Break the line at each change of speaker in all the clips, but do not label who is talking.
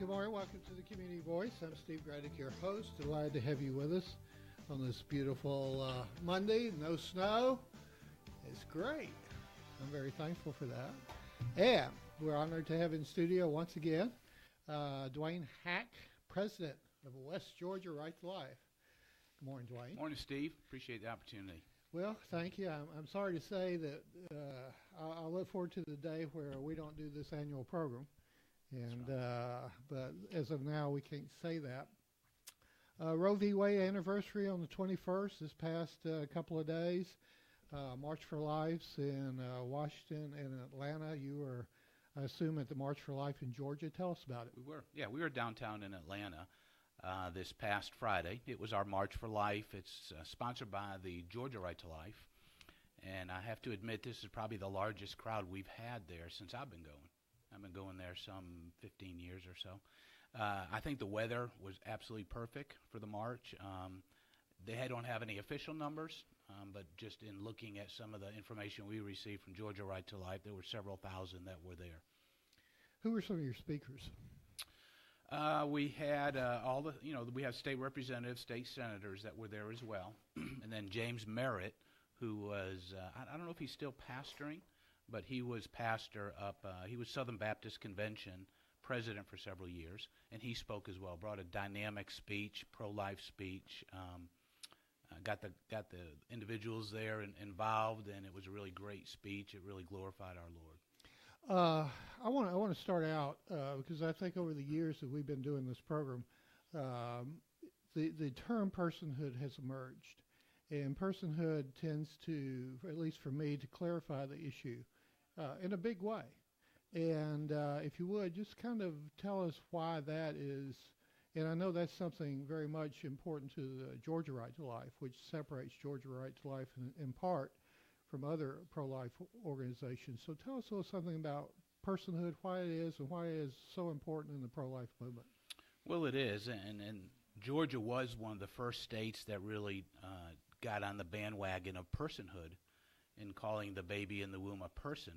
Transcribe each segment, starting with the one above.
Good morning. Welcome to the Community Voice. I'm Steve Gradick, your host. Delighted to have you with us on this beautiful Monday. No snow. It's great. I'm very thankful for that. And we're honored to have in studio once again Duane, President of West Georgia Right to Life. Good morning, Duane.
Morning, Steve. Appreciate the opportunity.
Well, thank you. I'm sorry to say that I look forward to the day where we don't do this annual program. And but as of now, we can't say that. Roe v. Wade anniversary on the 21st, this past couple of days. March for Lives in Washington and Atlanta. You were, I assume, at the March for Life in Georgia. Tell us about it.
We were downtown in Atlanta this past Friday. It was our March for Life. It's sponsored by the Georgia Right to Life. And I have to admit, this is probably the largest crowd we've had there since I've been going. I've been going there some 15 years or so. I think the weather was absolutely perfect for the march. They don't have any official numbers, but just in looking at some of the information we received from Georgia Right to Life, there were several thousand that were there.
Who were some of your speakers?
We had we have state representatives, state senators that were there as well, and then James Merritt, who was I don't know if he's still pastoring, but he was pastor up. He was Southern Baptist Convention president for several years, and he spoke as well. Brought a dynamic speech, pro-life speech. Got the individuals there involved, and it was a really great speech. It really glorified our
Lord. I want to start out because I think over the years that we've been doing this program, the term personhood has emerged, and personhood tends to, at least for me, to clarify the issue in a big way. And if you would, just kind of tell us why that is. And I know that's something very much important to the Georgia Right to Life, which separates Georgia Right to Life in part from other pro-life organizations. So tell us a little something about personhood, why it is, and why it is so important in the pro-life movement.
Well, it is, and Georgia was one of the first states that really got on the bandwagon of personhood in calling the baby in the womb a person,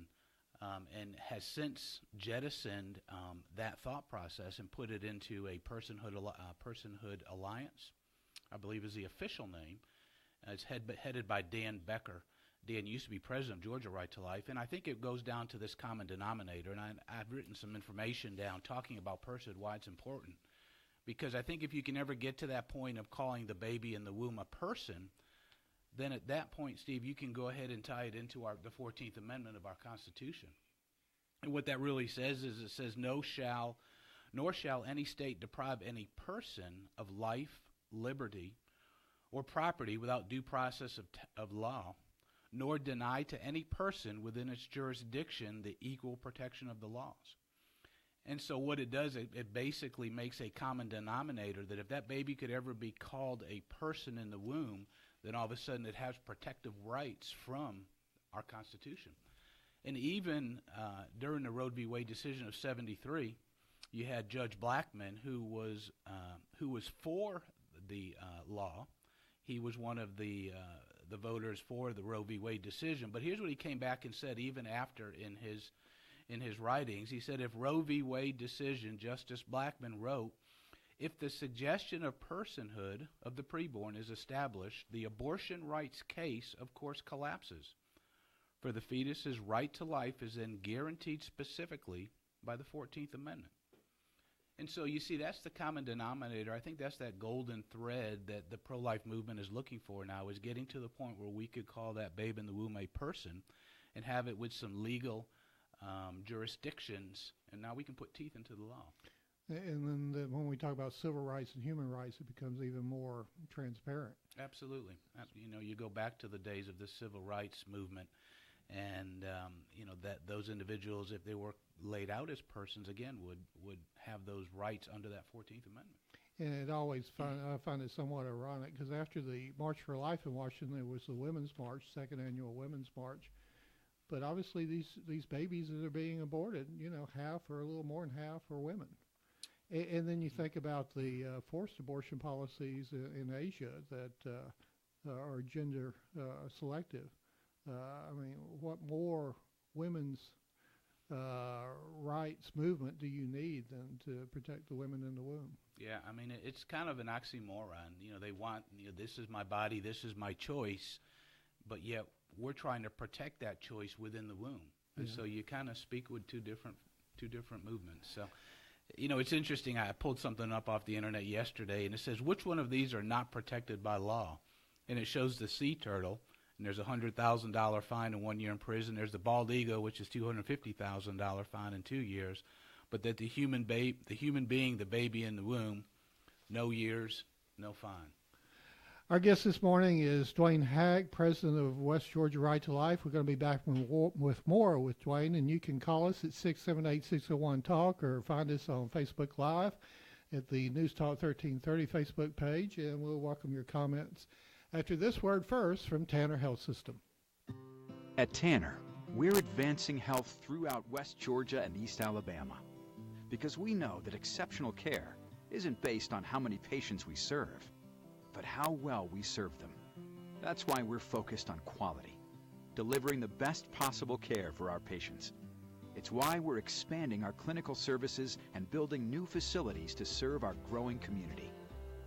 and has since jettisoned that thought process and put it into a personhood alliance, I believe is the official name. It's headed by Dan Becker. Dan used to be president of Georgia Right to Life, and I think it goes down to this common denominator, and I've written some information down talking about personhood, why it's important, because I think if you can ever get to that point of calling the baby in the womb a person, then at that point, Steve, you can go ahead and tie it into the 14th Amendment of our Constitution. And what that really says is it says, nor shall any state deprive any person of life, liberty, or property without due process of law, nor deny to any person within its jurisdiction the equal protection of the laws. And so what it does, it basically makes a common denominator that if that baby could ever be called a person in the womb, then all of a sudden it has protective rights from our Constitution. And even during the Roe v. Wade decision of '73, you had Judge Blackmun, who was for the law. He was one of the voters for the Roe v. Wade decision. But here's what he came back and said, even after in his writings. He said, if Roe v. Wade decision, Justice Blackmun wrote, if the suggestion of personhood of the preborn is established, the abortion rights case, of course, collapses. For the fetus's right to life is then guaranteed specifically by the 14th Amendment. And so you see, that's the common denominator. I think that's that golden thread that the pro-life movement is looking for now, is getting to the point where we could call that babe in the womb a person and have it with some legal jurisdictions, and now we can put teeth into the law.
And then when we talk about civil rights and human rights, it becomes even more transparent.
Absolutely. You go back to the days of the civil rights movement, and that those individuals, if they were laid out as persons, again, would have those rights under that 14th Amendment.
And I find it somewhat ironic because after the March for Life in Washington, there was the Women's March, second annual Women's March. But obviously these babies that are being aborted, half or a little more than half are women. And then you think about the forced abortion policies in Asia that are gender selective. What more women's rights movement do you need then to protect the women in the womb?
Yeah, I mean, it's kind of an oxymoron. They want, this is my body, this is my choice, but yet we're trying to protect that choice within the womb. And so you kind of speak with two different movements. So, it's interesting. I pulled something up off the internet yesterday, and it says, which one of these are not protected by law? And it shows the sea turtle, and there's a $100,000 fine and 1 year in prison. There's the bald eagle, which is $250,000 fine and 2 years. But that the human being, the baby in the womb, no years, no fine.
Our guest this morning is Duane Hack, president of West Georgia Right to Life. We're going to be back with more with Duane, and you can call us at 678-601-TALK or find us on Facebook Live at the News Talk 1330 Facebook page, and we'll welcome your comments after this word first from Tanner Health System.
At Tanner, we're advancing health throughout West Georgia and East Alabama because we know that exceptional care isn't based on how many patients we serve, but how well we serve them. That's why we're focused on quality, delivering the best possible care for our patients. It's why we're expanding our clinical services and building new facilities to serve our growing community.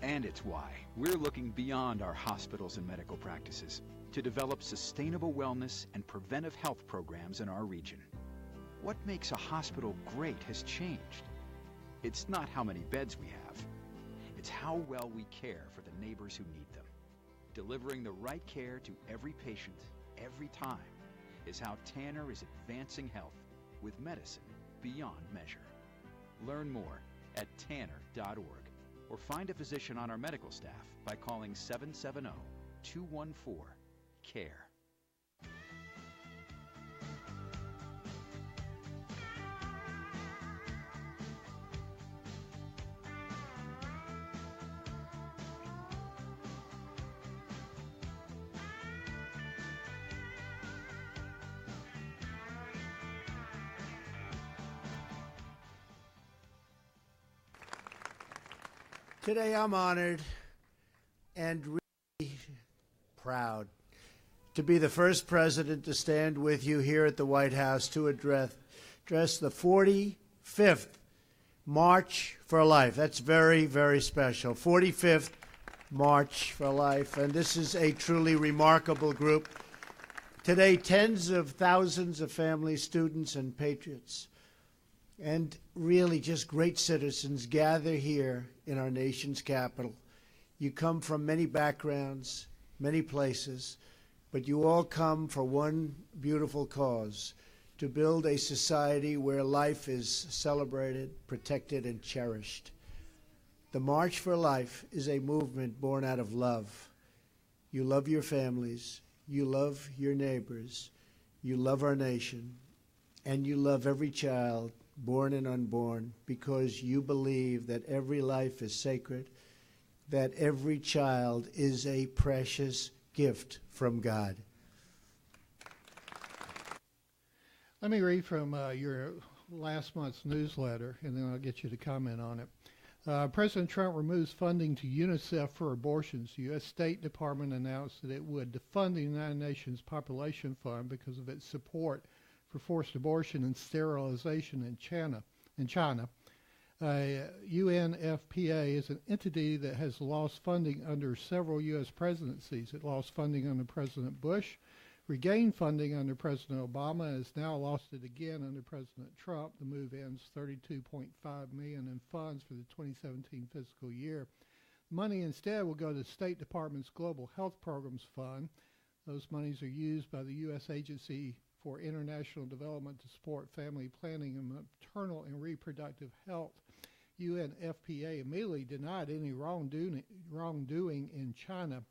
And it's why we're looking beyond our hospitals and medical practices to develop sustainable wellness and preventive health programs in our region. What makes a hospital great has changed. It's not how many beds we have. It's how well we care for the neighbors who need them. Delivering the right care to every patient, every time, is how Tanner is advancing health with medicine beyond measure. Learn more at tanner.org or find a physician on our medical staff by calling 770-214-CARE.
Today I'm honored and really proud to be the first president to stand with you here at the White House to address the 45th March for Life. That's very, very special. 45th March for Life, and this is a truly remarkable group. Today, tens of thousands of families, students, and patriots, and really just great citizens gather here in our nation's capital. You come from many backgrounds, many places, but you all come for one beautiful cause: to build a society where life is celebrated, protected, and cherished. The March for Life is a movement born out of love. You love your families, you love your neighbors, you love our nation, and you love every child, born and unborn, because you believe that every life is sacred, that every child is a precious gift from God.
Let me read from your last month's newsletter, and then I'll get you to comment on it. President Trump removes funding to UNICEF for abortions. The U.S. State Department announced that it would defund the United Nations Population Fund because of its support for forced abortion and sterilization in China. UNFPA is an entity that has lost funding under several U.S. presidencies. It lost funding under President Bush, regained funding under President Obama, and has now lost it again under President Trump. The move ends $32.5 million in funds for the 2017 fiscal year. Money instead will go to the State Department's Global Health Programs Fund. Those monies are used by the U.S. Agency for International Development to support family planning and maternal and reproductive health. UNFPA immediately denied any wrongdoing in China.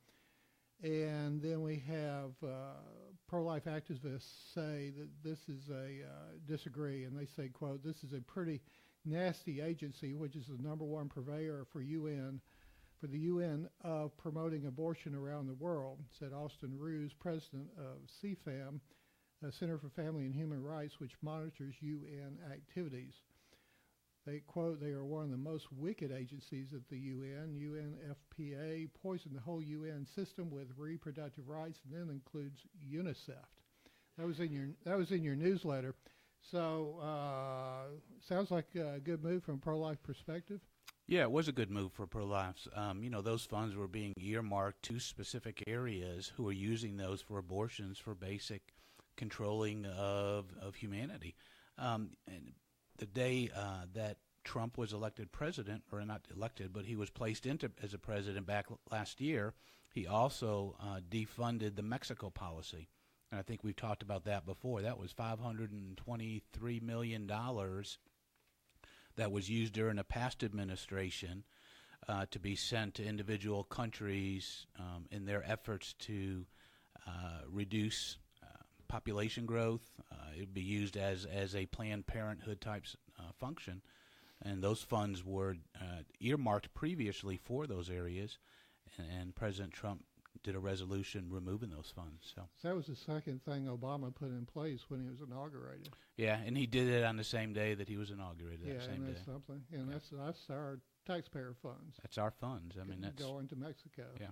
And then we have pro-life activists say that this is disagree, and they say, quote, "This is a pretty nasty agency, which is the number one purveyor for the UN of promoting abortion around the world," said Austin Ruse, president of CFAM, Center for Family and Human Rights, which monitors UN activities. They quote, "They are one of the most wicked agencies at the UN. UNFPA poisoned the whole UN system with reproductive rights, and then includes UNICEF." That was in your newsletter. So, sounds like a good move from a pro-life perspective.
Yeah, it was a good move for pro-life. Those funds were being earmarked to specific areas who are using those for abortions for basic controlling of humanity. And the day that Trump was elected president, or not elected, but he was placed into as a president back last year, he also defunded the Mexico policy. And I think we've talked about that before. That was $523 million that was used during a past administration to be sent to individual countries in their efforts to reduce population growth. It would be used as a Planned Parenthood type function. And those funds were earmarked previously for those areas, and President Trump did a resolution removing those funds. So
that was the second thing Obama put in place when he was inaugurated.
Yeah, and he did it on the same day that he was inaugurated.
Yeah,
that same
and that's
day.
something. And that's our taxpayer funds.
That's our funds. I mean, that's
going to Mexico.
Yeah.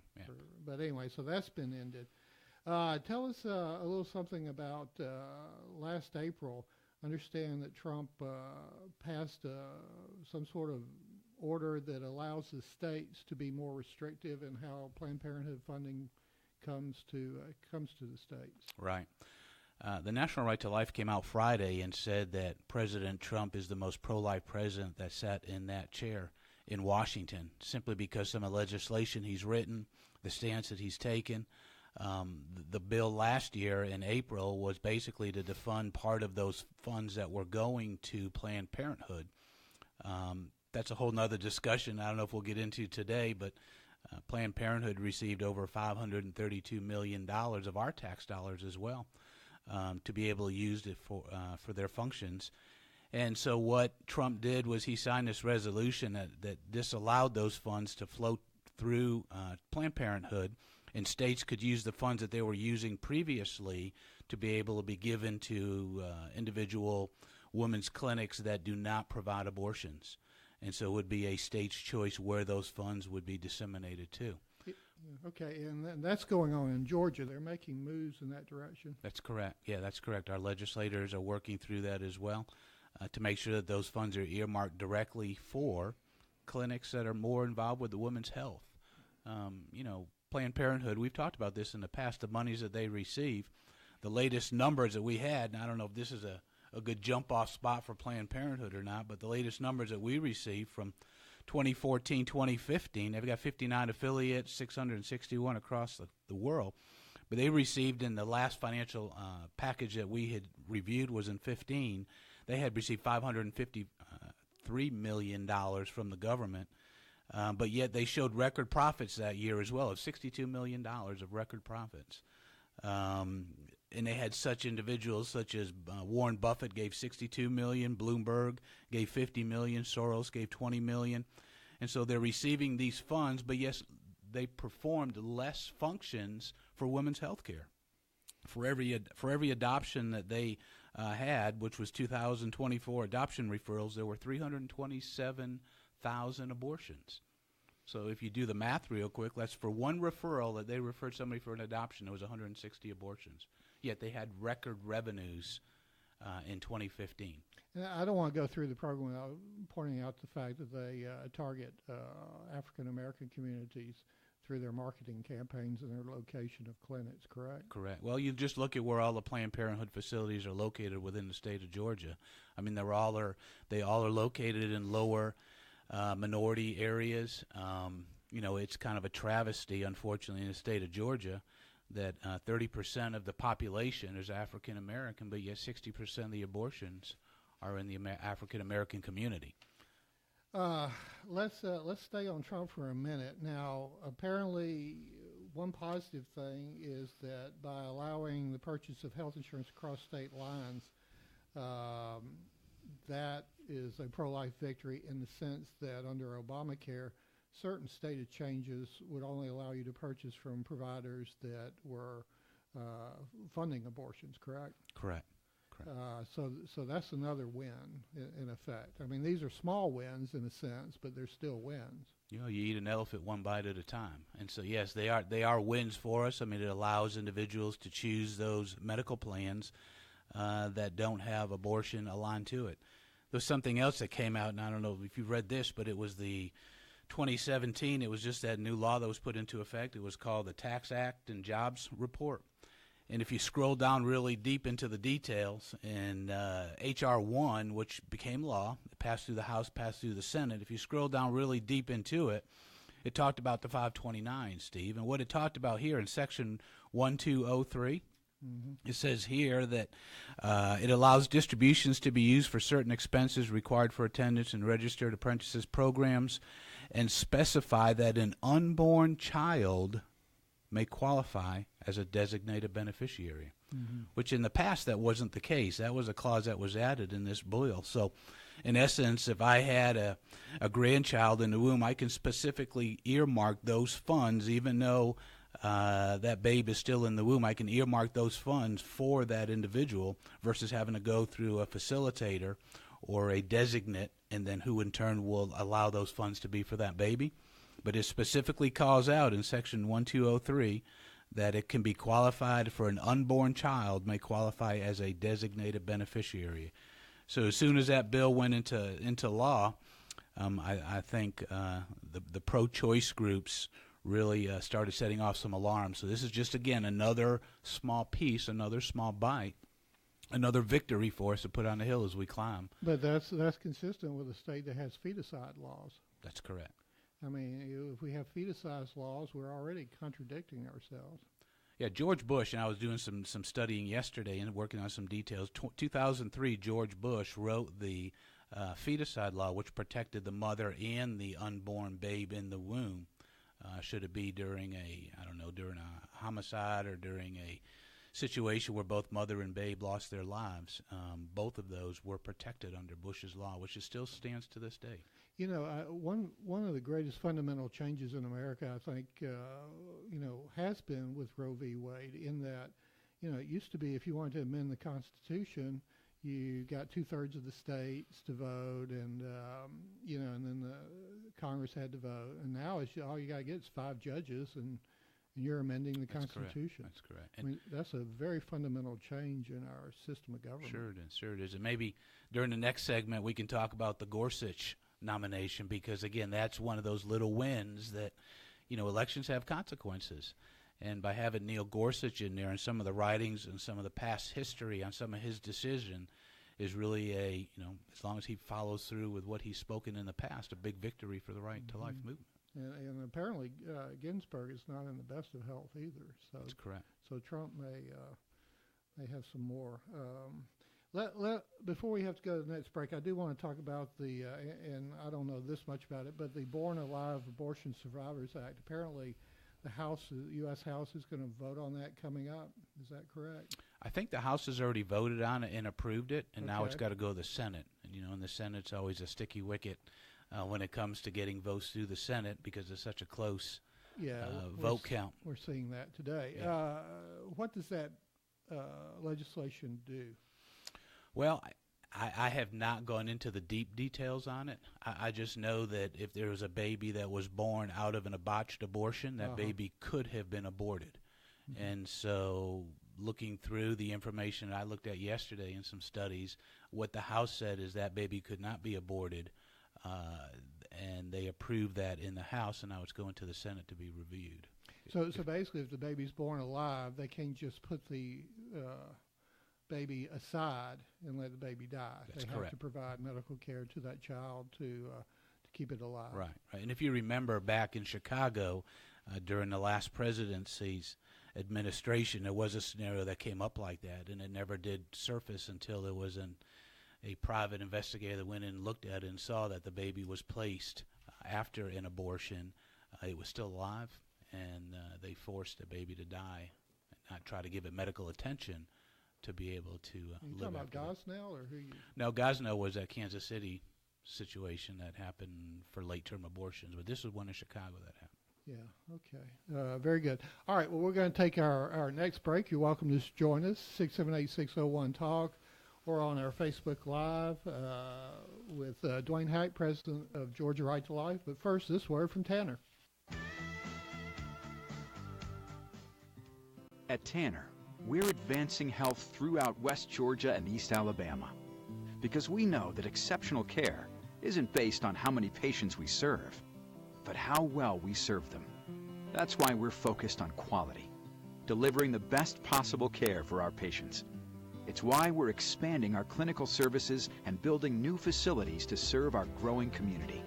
But anyway, so that's been ended. Tell us a little something about last April. Understand that Trump passed some sort of order that allows the states to be more restrictive in how Planned Parenthood funding comes to the states.
Right. The National Right to Life came out Friday and said that President Trump is the most pro-life president that sat in that chair in Washington, simply because some of the legislation he's written, the stance that he's taken. The bill last year in April was basically to defund part of those funds that were going to Planned Parenthood. That's a whole nother discussion I don't know if we'll get into today, but Planned Parenthood received over $532 million of our tax dollars as well to be able to use it for their functions. And so what Trump did was he signed this resolution that disallowed those funds to flow through Planned Parenthood, and states could use the funds that they were using previously to be able to be given to individual women's clinics that do not provide abortions. And so it would be a state's choice where those funds would be disseminated to.
Okay, and that's going on in Georgia. They're making moves in that direction.
That's correct. Yeah, that's correct. Our legislators are working through that as well to make sure that those funds are earmarked directly for clinics that are more involved with the women's health. Planned Parenthood, we've talked about this in the past, the monies that they receive. The latest numbers that we had, and I don't know if this is a good jump-off spot for Planned Parenthood or not, but the latest numbers that we received from 2014, 2015, they've got 59 affiliates, 661 across the world. But they received in the last financial package that we had reviewed was in 15, they had received $553 million from the government. But yet they showed record profits that year as well, of $62 million of record profits. And they had such individuals such as Warren Buffett gave $62 million, Bloomberg gave $50 million, Soros gave $20 million. And so they're receiving these funds, but yes, they performed less functions for women's health care. For every adoption that they had, which was 2,024 adoption referrals, there were 327,000 abortions. So if you do the math real quick, that's for one referral that they referred somebody for an adoption, there was 160 abortions. Yet they had record revenues in 2015.
And I don't want to go through the program without pointing out the fact that they target African-American communities through their marketing campaigns and their location of clinics, correct?
Correct. Well, you just look at where all the Planned Parenthood facilities are located within the state of Georgia. I mean, they all are located in lower minority areas. It's kind of a travesty, unfortunately, in the state of Georgia that 30% of the population is African American, but yet 60% of the abortions are in the African American community.
Let's stay on Trump for a minute. Now, apparently, one positive thing is that by allowing the purchase of health insurance across state lines, that is a pro-life victory in the sense that under Obamacare, certain stated changes would only allow you to purchase from providers that were funding abortions, correct?
Correct.
So that's another win in effect. I mean, these are small wins in a sense, but they're still wins.
You eat an elephant one bite at a time. And so, yes, they are wins for us. I mean, it allows individuals to choose those medical plans that don't have abortion aligned to it. There's something else that came out, and I don't know if you've read this, but it was the 2017, it was just that new law that was put into effect. It was called the Tax Act and Jobs Report. And if you scroll down really deep into the details, in H.R. 1, which became law, it passed through the House, passed through the Senate, if you scroll down really deep into it, it talked about the 529, Steve. And what it talked about here in Section 1203, it says here that it allows distributions to be used for certain expenses required for attendance in registered apprentices programs, and specify that an unborn child may qualify as a designated beneficiary, which in the past that wasn't the case. That was a clause that was added in this bill. So in essence, if I had a grandchild in the womb, I can specifically earmark those funds, even though that babe is still in the womb. I can earmark those funds for that individual versus having to go through a facilitator or a designate, and then who in turn will allow those funds to be for that baby. But it specifically calls out in Section 1203 that it can be qualified for an unborn child may qualify as a designated beneficiary. So as soon as that bill went into law, I think the pro-choice groups really started setting off some alarms. So this is just, again, another small piece, another small bite, another victory for us to put on the hill as we climb.
But that's consistent with a state that has feticide laws.
That's correct.
I mean, if we have feticide laws, we're already contradicting ourselves.
Yeah, George Bush, and I was doing some studying yesterday and working on some details. 2003, George Bush wrote the feticide law, which protected the mother and the unborn babe in the womb. Should it be during during a homicide or during a situation where both mother and babe lost their lives. Both of those were protected under Bush's law, which still stands to this day.
You know, one of the greatest fundamental changes in America, I think, has been with Roe v. Wade, in that, it used to be if you wanted to amend the Constitution, you got 2/3 of the states to vote, and and then the Congress had to vote. And now all you got to get is 5 judges, and you're amending the Constitution.
That's correct.
I mean, that's a very fundamental change in our system of government.
Sure it is. And maybe during the next segment we can talk about the Gorsuch nomination, because again, that's one of those little wins that, elections have consequences. And by having Neil Gorsuch in there and some of the writings and some of the past history on some of his decision is really as long as he follows through with what he's spoken in the past, a big victory for the right to life movement.
And apparently Ginsburg is not in the best of health either. So
that's correct.
So Trump may have some more. Before we have to go to the next break, I do want to talk about and I don't know this much about it, but the Born Alive Abortion Survivors Act. Apparently the U.S. House is going to vote on that coming up. Is that correct?
I think the House has already voted on it and approved it, and now
Okay.
it's got to go to the Senate. And, in the Senate's always a sticky wicket when it comes to getting votes through the Senate, because it's such a close vote count.
We're seeing that today.
Yeah.
What does that legislation do?
Well, I have not gone into the deep details on it. I just know that if there was a baby that was born out of a botched abortion, that baby could have been aborted. Mm-hmm. And so looking through the information I looked at yesterday in some studies, what the House said is that baby could not be aborted, and they approved that in the House, and now it's going to the Senate to be reviewed.
So basically, if the baby's born alive, they can't just put the baby aside and let the baby die.
That's
they
correct.
have to provide medical care to that child to keep it alive.
Right. And if you remember back in Chicago during the last presidency's administration, there was a scenario that came up like that, and it never did surface until there was a private investigator that went in and looked at it and saw that the baby was placed after an abortion. It was still alive, and they forced the baby to die and not try to give it medical attention to be able to
You
live.
talking about Gosnell or who you?
No, Gosnell was that Kansas City situation that happened for late-term abortions, but this was one in Chicago that happened.
Yeah, okay. Very good. All right, well, we're going to take our next break. You're welcome to join us, 678-601-TALK, or on our Facebook Live with Duane Hack, President of Georgia Right to Life. But first, this word from Tanner.
At Tanner, we're advancing health throughout West Georgia and East Alabama. Because we know that exceptional care isn't based on how many patients we serve, but how well we serve them. That's why we're focused on quality, delivering the best possible care for our patients. It's why we're expanding our clinical services and building new facilities to serve our growing community.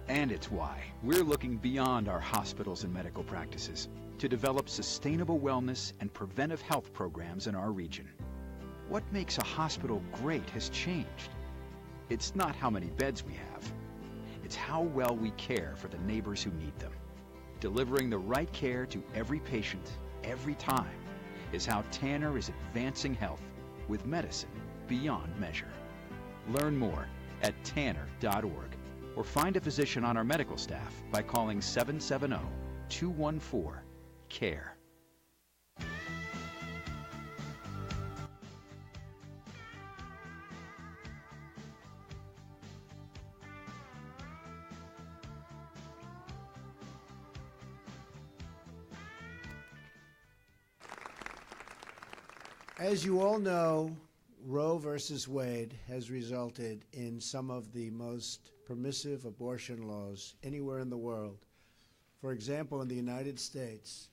And it's why we're looking beyond our hospitals and medical practices to develop sustainable wellness and preventive health programs in our region. What makes a hospital great has changed. It's not how many beds we have. It's how well we care for the neighbors who need them. Delivering the right care to every patient, every time, is how Tanner is advancing health with medicine beyond measure. Learn more at tanner.org or find a physician on our medical staff by calling 770-214-CARE.
As you all know, Roe versus Wade has resulted in some of the most permissive abortion laws anywhere in the world. For example, in the United States,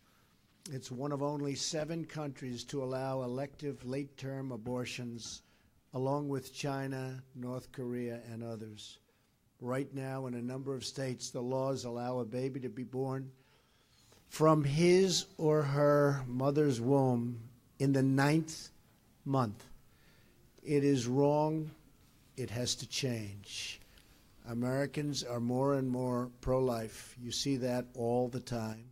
it's one of only 7 countries to allow elective late-term abortions, along with China, North Korea, and others. Right now, in a number of states, the laws allow a baby to be born from his or her mother's womb in the 9th month. It is wrong. It has to change. Americans are more and more pro-life. You see that all the time.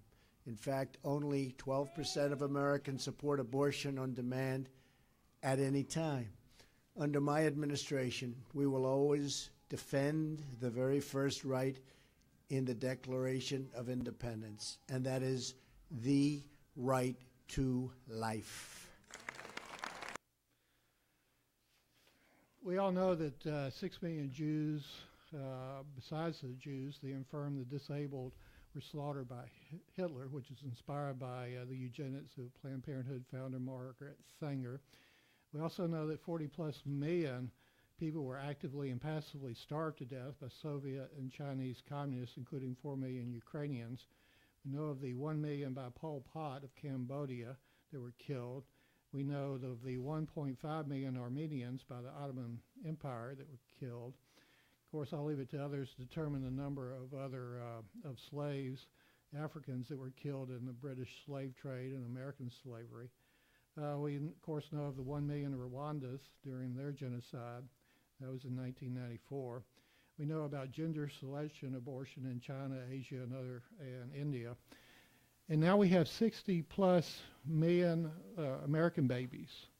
In fact, only 12% of Americans support abortion on demand at any time. Under my administration, we will always defend the very first right in the Declaration of Independence, and that is the right to life.
We all know that 6 million Jews, besides the Jews, the infirm, the disabled, were slaughtered by Hitler, which is inspired by the eugenics of Planned Parenthood founder Margaret Sanger. We also know that 40-plus million people were actively and passively starved to death by Soviet and Chinese communists, including 4 million Ukrainians. We know of the 1 million by Pol Pot of Cambodia that were killed. We know of the 1.5 million Armenians by the Ottoman Empire that were killed. Of course, I'll leave it to others to determine the number of other of slaves, Africans that were killed in the British slave trade and American slavery. We, of course, know of the 1 million Rwandas during their genocide. That was in 1994. We know about gender selection abortion in China, Asia, and India. And now we have 60-plus million American babies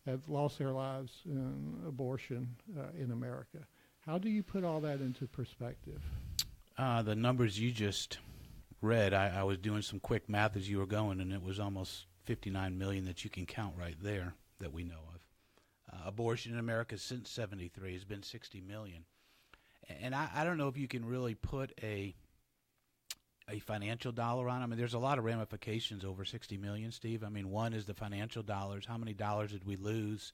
have lost their lives in abortion in America. How do you put all that into perspective?
The numbers you just read, I was doing some quick math as you were going, and it was almost 59 million that you can count right there that we know of. Abortion in America since 73 has been 60 million. And I don't know if you can really put a financial dollar on it. I mean, there's a lot of ramifications over 60 million, Steve. I mean, one is the financial dollars. How many dollars did we lose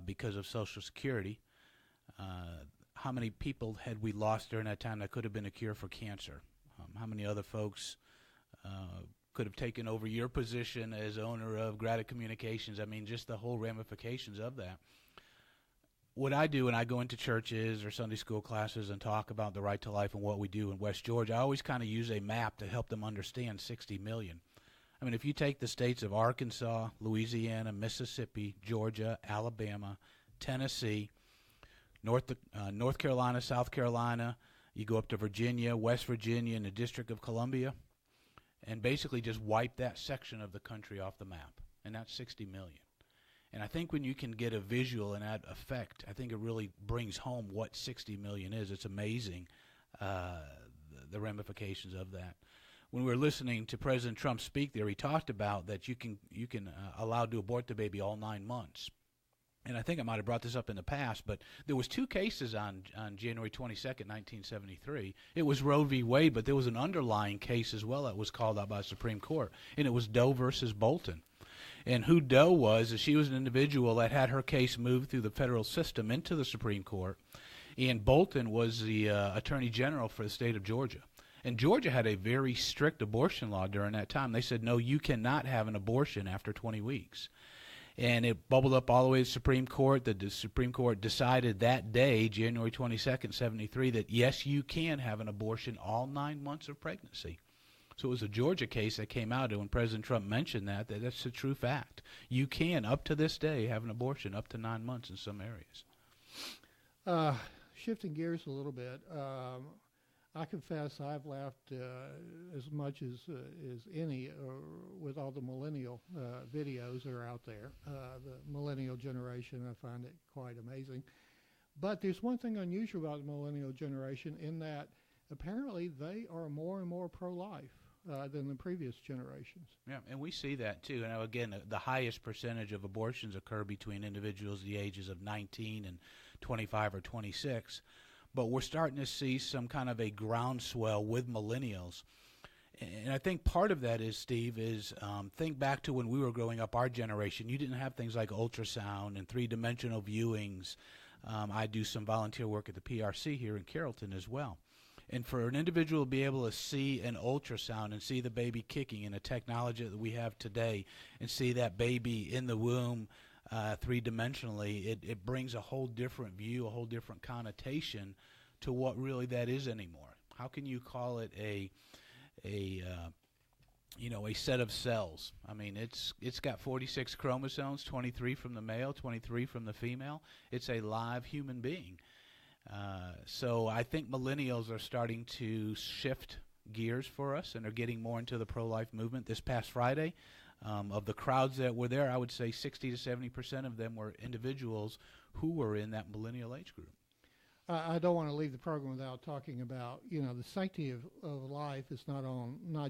because of Social Security? How many people had we lost during that time that could have been a cure for cancer? How many other folks could have taken over your position as owner of Grata Communications? I mean, just the whole ramifications of that. What I do when I go into churches or Sunday school classes and talk about the right to life and what we do in West Georgia, I always kind of use a map to help them understand 60 million. I mean, if you take the states of Arkansas, Louisiana, Mississippi, Georgia, Alabama, Tennessee, North Carolina, South Carolina, you go up to Virginia, West Virginia, and the District of Columbia, and basically just wipe that section of the country off the map, and that's 60 million. And I think when you can get a visual and add effect, I think it really brings home what 60 million is. It's amazing, the ramifications of that. When we were listening to President Trump speak there, he talked about that you can allow to abort the baby all 9 months. And I think I might have brought this up in the past, but there was 2 cases on January 22nd, 1973. It was Roe v. Wade, but there was an underlying case as well that was called out by the Supreme Court, and it was Doe versus Bolton. And who Doe was is she was an individual that had her case moved through the federal system into the Supreme Court. And Bolton was the Attorney General for the state of Georgia. And Georgia had a very strict abortion law during that time. They said, no, you cannot have an abortion after 20 weeks. And it bubbled up all the way to the Supreme Court. The Supreme Court decided that day, January 22nd, 73, that yes, you can have an abortion all 9 months of pregnancy. So it was a Georgia case that came out, and when President Trump mentioned that's a true fact. You can, up to this day, have an abortion up to 9 months in some areas.
Shifting gears a little bit, I confess I've laughed as much as any with all the millennial videos that are out there. The millennial generation, I find it quite amazing. But there's one thing unusual about the millennial generation in that apparently they are more and more pro-life than the previous generations.
Yeah, and we see that too. Now, again, the highest percentage of abortions occur between individuals the ages of 19 and 25 or 26. But we're starting to see some kind of a groundswell with millennials. And I think part of that is, Steve, think back to when we were growing up, our generation. You didn't have things like ultrasound and three-dimensional viewings. I do some volunteer work at the PRC here in Carrollton as well. And for an individual to be able to see an ultrasound and see the baby kicking and the technology that we have today and see that baby in the womb three-dimensionally, it brings a whole different view, a whole different connotation to what really that is anymore. How can you call it a set of cells? I mean, it's got 46 chromosomes, 23 from the male, 23 from the female. It's a live human being. So I think millennials are starting to shift gears for us and are getting more into the pro-life movement. This past Friday, of the crowds that were there, I would say 60 to 70% of them were individuals who were in that millennial age group.
I don't want to leave the program without talking about, the sanctity of life is not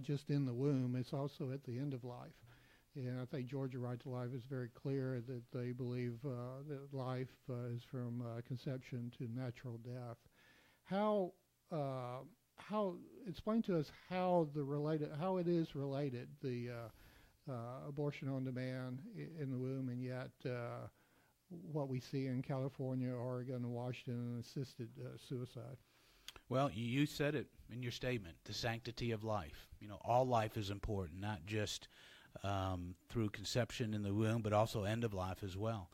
just in the womb, it's also at the end of life. And I think Georgia Right to Life is very clear that they believe that life is from conception to natural death. How explain to us how it is related, the abortion on demand in the womb, and yet what we see in California, Oregon, and Washington, assisted suicide.
Well, you said it in your statement, the sanctity of life. All life is important, not just through conception in the womb, but also end of life as well.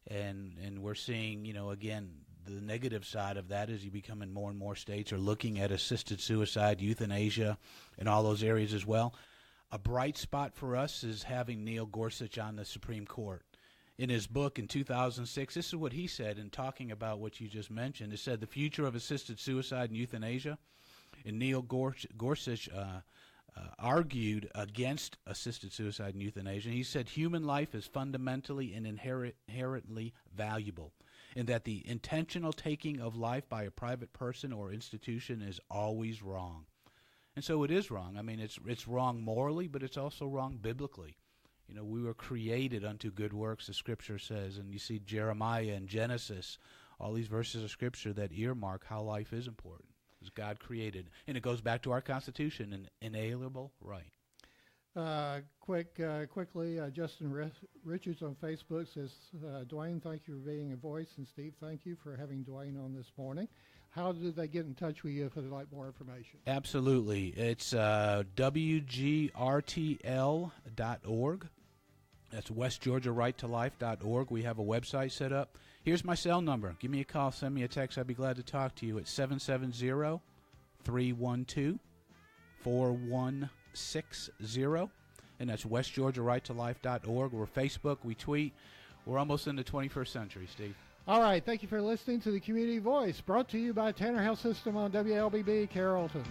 And we're seeing, again, the negative side of that is you become in more and more states are looking at assisted suicide, euthanasia, and all those areas as well. A bright spot for us is having Neil Gorsuch on the Supreme Court. In his book in 2006, this is what he said in talking about what you just mentioned. It said the future of assisted suicide and euthanasia. And Neil Gorsuch argued against assisted suicide and euthanasia. He said human life is fundamentally and inherently valuable, and that the intentional taking of life by a private person or institution is always wrong. And so it is wrong. I mean, it's wrong morally, but it's also wrong biblically. We were created unto good works, the Scripture says, and you see Jeremiah and Genesis, all these verses of Scripture that earmark how life is important. As God created. And it goes back to our Constitution, an inalienable right.
Quickly, Justin Richards on Facebook says, Duane, thank you for being a voice, and Steve, thank you for having Duane on this morning. How do they get in touch with you if they'd like more information?
Absolutely. It's wgrtl.org. That's westgeorgiarighttolife.org. We have a website set up. Here's my cell number. Give me a call. Send me a text. I'd be glad to talk to you at 770-312-4160. And that's westgeorgiarighttolife.org. We're Facebook. We tweet. We're almost in the 21st century, Steve.
All right. Thank you for listening to the Community Voice, brought to you by Tanner Health System on WLBB Carrollton.